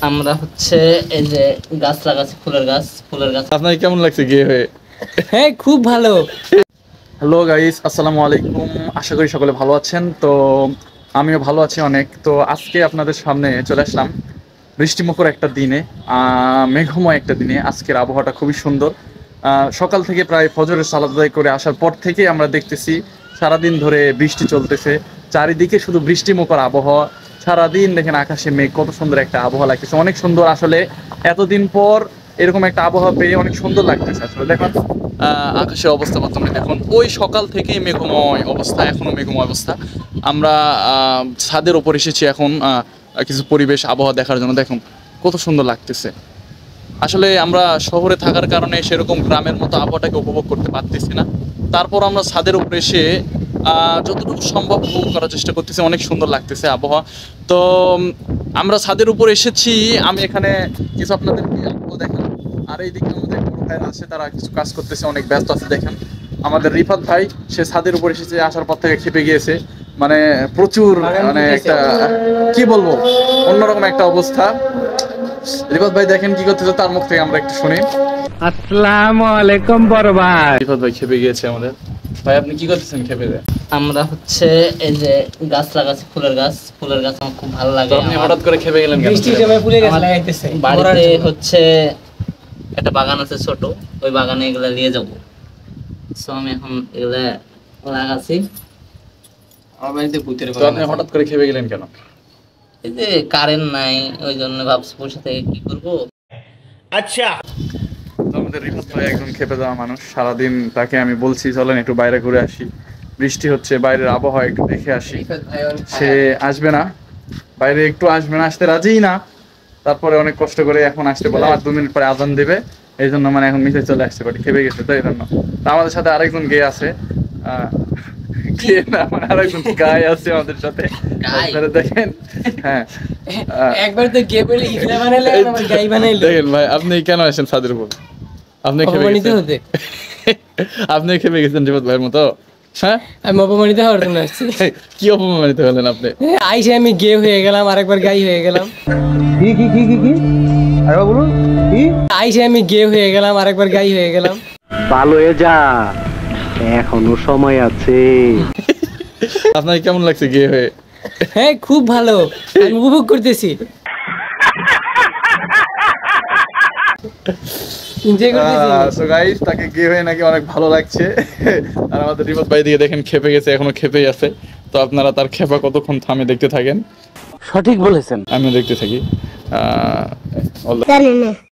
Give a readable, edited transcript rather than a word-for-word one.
আমরা হচ্ছে এই যে গাছ লাগাচ্ছি, ফুলের গাছ। আপনার কেমন লাগছে গিয়ে হয়ে? হ্যাঁ, খুব ভালো। হ্যালো গাইস, আসসালামু আলাইকুম। আশা করি সকলে ভালো আছেন। তো আমিও ভালো আছি অনেক। তো আজকে আপনাদের সামনে চলে আসলাম বৃষ্টিমুখর একটা দিনে, মেঘময় একটা দিনে। আজকের আবহাওয়াটা খুবই সুন্দর। সকাল থেকে প্রায় ফজরের সালাত আদায় করে আসার পর থেকে আমরা দেখতেছি সারাদিন ধরে বৃষ্টি চলতেছে। চারিদিকে শুধু বৃষ্টিমুখর আবহাওয়া। সারাদিন দেখেন আকাশে মেঘ, কত সুন্দর একটা আবহাওয়া লাগতেছে, অনেক সুন্দর। আসলে এতদিন পর এরকম একটা আবহাওয়া পেয়ে অনেক সুন্দর লাগতেছে। আসলে দেখুন আকাশের অবস্থা বর্তমানে দেখুন, ওই সকাল থেকেই মেঘময় অবস্থা, এখনো মেঘময় অবস্থা। আমরা ছাদের ওপর এসেছি এখন কিছু পরিবেশ আবহাওয়া দেখার জন্য। দেখুন কত সুন্দর লাগতেছে। আসলে আমরা শহরে থাকার কারণে সেরকম গ্রামের মতো আবহাওয়াটাকে উপভোগ করতে পারতেছি না। তারপর আমরা ছাদের উপরে এসে যতটুকু সম্ভব উপভোগ করার চেষ্টা করতেছি। অনেক সুন্দর লাগতেছে আবহাওয়া। তো আমরা ছাদের উপরে এসেছি, আমি এখানে কিছু আপনাদেরকে আবহাওয়া দেখান। আর এইদিকে আমাদের বড় ভাইরা আছে, তারা কিছু কাজ করতেছে, অনেক ব্যস্ত আছে। দেখেন আমাদের রিফাত ভাই, সে ছাদের উপর এসেছে, আসার পর থেকে খেপে গিয়েছে। মানে প্রচুর, মানে একটা কি বলবো, অন্যরকম একটা অবস্থা। রিফাত ভাই দেখেন কি করতেছে, তার মুখ থেকে আমরা একটু শুনি। আসসালামু আলাইকুম বড় ভাই। রিফাত ভাই খেপে গিয়েছে আমাদের। ভাই আপনি কি করতেছেন খেপে? আমরা হচ্ছে এই যে গাছ লাগাচ্ছি, ফুলের গাছ। আমার খুব ভালো লাগে। আপনি হঠাৎ করে খেপে গেলেন কেন? বৃষ্টির সময় ফুলের গাছ লাগাইতেছে। বাড়িতে হচ্ছে একটা বাগান আছে ছোট, ওই বাগানে এগুলা নিয়ে যাবো। সো আমি এখন এগুলা লাগাচ্ছি। আমার বাড়িতে ভূতের তো আপনি হঠাৎ করে খেপে গেলেন কেন? এই যে কারেন্ট নাই, ওই জন্য ভাবছি বসে থেকে কি করবো। আচ্ছা, আমাদের রিফাত ভাই একজন খেপে যাওয়া মানুষ। সারাদিন তাকে আমি বলছি চলেন একটু বাইরে ঘুরে আসি, বৃষ্টি হচ্ছে, বাইরের আবহাওয়া একটু দেখে আসি। সে আসবে না, বাইরে একটু আসবে না, আসতে রাজিই না। তারপরে অনেক কষ্ট করে এখন আসতে বললাম, আর 2 মিনিট পরে আজান দেবে, এই জন্য মানে এখন মিশে চলে আসতে পারি, খেপে গেছে তো এই জন্য। তা আমাদের সাথে আরেকজন গে আছে, গে না মানে আরেকজন গাই আছে আমাদের সাথে। আপনারা দেখেন, হ্যাঁ একবার তো গে বলে ইগলা বানাইলে আবার গাই বানাইলো। দেখেন ভাই, আপনি কেন আসেন ছাদের উপর? আপনি খেপে অপমানিত গেছেন, হতে। আপনি খেপে গেছেন রিফাত ভাইয়ের মতো। হ্যাঁ, আমি অপমানিত হওয়ার জন্য আসছি। কি অপমানিত হলেন আপনি? আইসে আমি গে হয়ে গেলাম, আরেকবার গাই হয়ে গেলাম। কি আরে বলুন কি? আইসে আমি গে হয়ে গেলাম, আরেকবার গাই হয়ে গেলাম। ভালো হয়ে যা, এখনো সময় আছে। আপনার কেমন লাগছে গিয়ে হয়ে? হ্যাঁ, খুব ভালো, আমি উপভোগ করতেছি, এনজয় করতেছি। সো গাইস, তাকে গিয়ে হয়ে নাকি অনেক ভালো লাগছে। আর আমাদের রিফাত ভাই দিকে দেখেন খেপে গেছে, এখনো খেপেই আছে। তো আপনারা তার খেপা কতক্ষণ থামে দেখতে থাকেন, সঠিক বলেছেন। আমিও দেখতে থাকি।